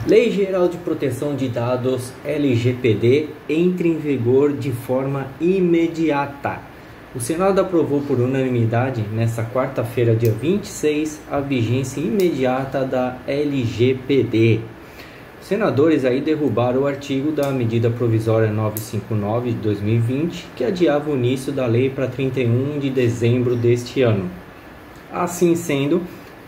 Lei Geral de Proteção de Dados (LGPD) entra em vigor de forma imediata. O Senado aprovou por unanimidade, nesta quarta-feira, dia 26, a vigência imediata da LGPD. Os senadores aí derrubaram o artigo da medida provisória 959 de 2020, que adiava o início da lei para 31 de dezembro deste ano. Assim sendo,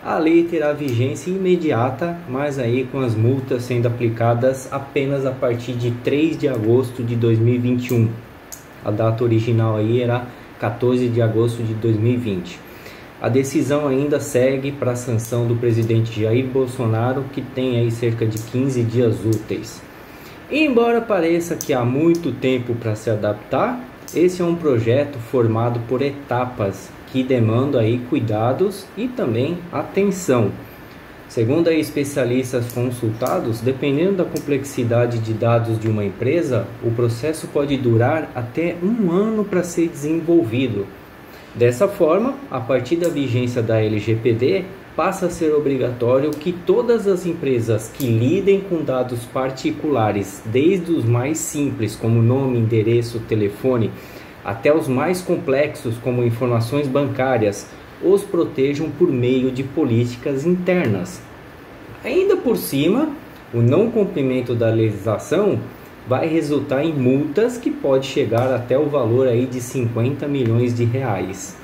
a lei terá vigência imediata, mas aí com as multas sendo aplicadas apenas a partir de 3 de agosto de 2021. A data original aí era 14 de agosto de 2020. A decisão ainda segue para a sanção do presidente Jair Bolsonaro, que tem aí cerca de 15 dias úteis. E embora pareça que há muito tempo para se adaptar, esse é um projeto formado por etapas que demandam aí cuidados e também atenção. Segundo aí especialistas consultados, dependendo da complexidade de dados de uma empresa, o processo pode durar até um ano para ser desenvolvido. Dessa forma, a partir da vigência da LGPD, passa a ser obrigatório que todas as empresas que lidem com dados particulares, desde os mais simples, como nome, endereço, telefone, até os mais complexos, como informações bancárias, os protejam por meio de políticas internas. Ainda por cima, o não cumprimento da legislação vai resultar em multas que pode chegar até o valor aí de 50 milhões de reais.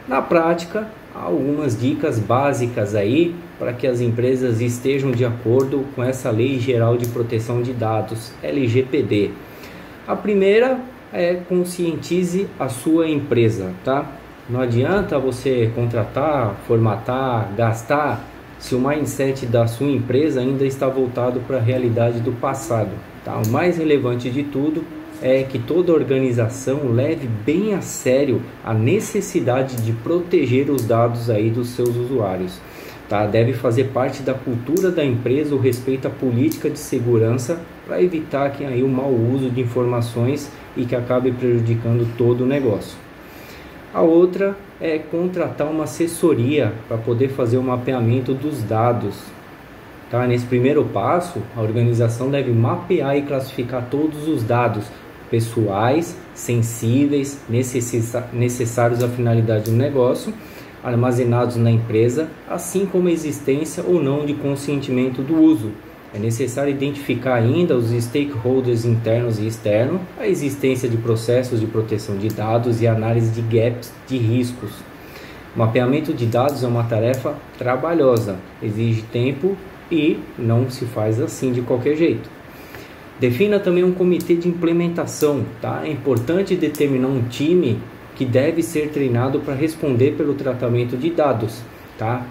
Na prática, há algumas dicas básicas aí para que as empresas estejam de acordo com essa Lei Geral de Proteção de Dados, LGPD. A primeira é conscientize a sua empresa, tá? Não adianta você contratar, formatar, gastar se o mindset da sua empresa ainda está voltado para a realidade do passado, tá? O mais relevante de tudo é que toda organização leve bem a sério a necessidade de proteger os dados aí dos seus usuários, tá? Deve fazer parte da cultura da empresa o respeito à política de segurança para evitar que aí o mau uso de informações e que acabe prejudicando todo o negócio. A outra é contratar uma assessoria para poder fazer o mapeamento dos dados. Tá? Nesse primeiro passo, a organização deve mapear e classificar todos os dados pessoais, sensíveis, necessários à finalidade do negócio, armazenados na empresa, assim como a existência ou não de consentimento do uso. É necessário identificar ainda os stakeholders internos e externos, a existência de processos de proteção de dados e análise de gaps de riscos. O mapeamento de dados é uma tarefa trabalhosa, exige tempo e não se faz assim de qualquer jeito. Defina também um comitê de implementação, tá? É importante determinar um time que deve ser treinado para responder pelo tratamento de dados. Tá?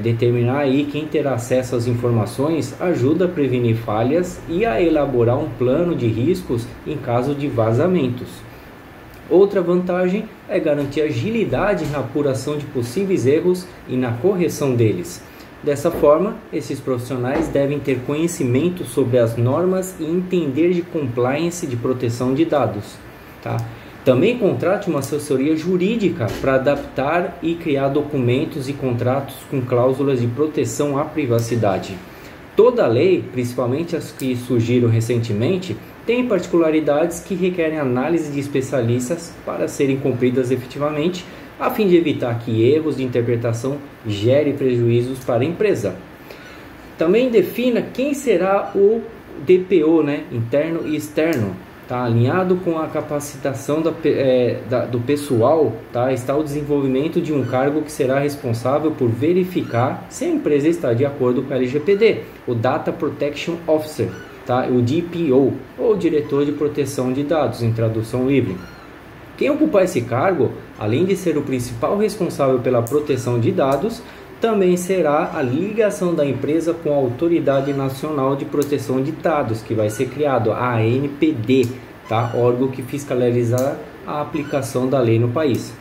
Determinar aí quem terá acesso às informações ajuda a prevenir falhas e a elaborar um plano de riscos em caso de vazamentos. Outra vantagem é garantir agilidade na apuração de possíveis erros e na correção deles. Dessa forma, esses profissionais devem ter conhecimento sobre as normas e entender de compliance de proteção de dados. Tá? Também contrate uma assessoria jurídica para adaptar e criar documentos e contratos com cláusulas de proteção à privacidade. Toda lei, principalmente as que surgiram recentemente, tem particularidades que requerem análise de especialistas para serem cumpridas efetivamente, a fim de evitar que erros de interpretação gerem prejuízos para a empresa. Também defina quem será o DPO, né? Interno e externo. Tá alinhado com a capacitação do pessoal, tá? Está o desenvolvimento de um cargo que será responsável por verificar se a empresa está de acordo com a LGPD, o Data Protection Officer, tá? O DPO, ou Diretor de Proteção de Dados, em tradução livre. Quem ocupar esse cargo, além de ser o principal responsável pela proteção de dados, também será a ligação da empresa com a Autoridade Nacional de Proteção de Dados, que vai ser criado, a ANPD, tá? Órgão que fiscalizará a aplicação da lei no país.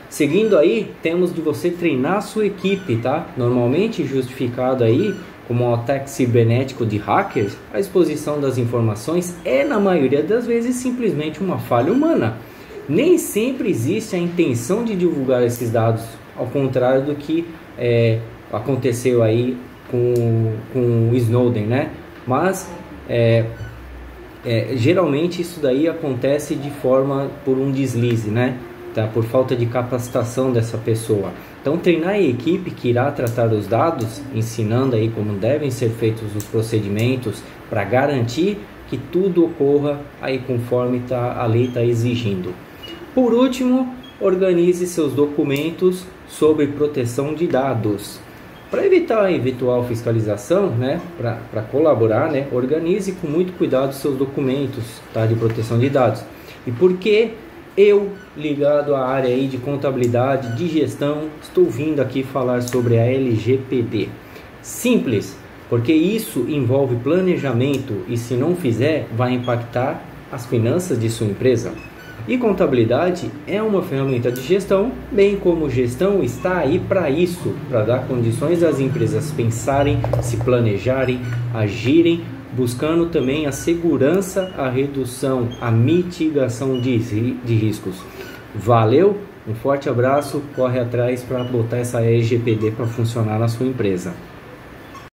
Seguindo aí, temos de você treinar a sua equipe, tá? Normalmente justificado aí como um ataque cibernético de hackers, a exposição das informações é, na maioria das vezes, simplesmente uma falha humana. Nem sempre existe a intenção de divulgar esses dados, ao contrário do que aconteceu aí com o Snowden, né? mas geralmente isso daí acontece por um deslize, né? Tá? Por falta de capacitação dessa pessoa. Então, treinar a equipe que irá tratar os dados, ensinando aí como devem ser feitos os procedimentos para garantir que tudo ocorra aí conforme a lei está exigindo. Por último, organize seus documentos sobre proteção de dados. Para evitar a eventual fiscalização, né, para colaborar, né, organize com muito cuidado seus documentos, tá, de proteção de dados. E por que eu, ligado à área aí de contabilidade, de gestão, estou vindo aqui falar sobre a LGPD? Simples, porque isso envolve planejamento e se não fizer, vai impactar as finanças de sua empresa. E contabilidade é uma ferramenta de gestão, bem como gestão está aí para isso, para dar condições às empresas pensarem, se planejarem, agirem, buscando também a segurança, a redução, a mitigação de riscos. Valeu, um forte abraço, corre atrás para botar essa LGPD para funcionar na sua empresa.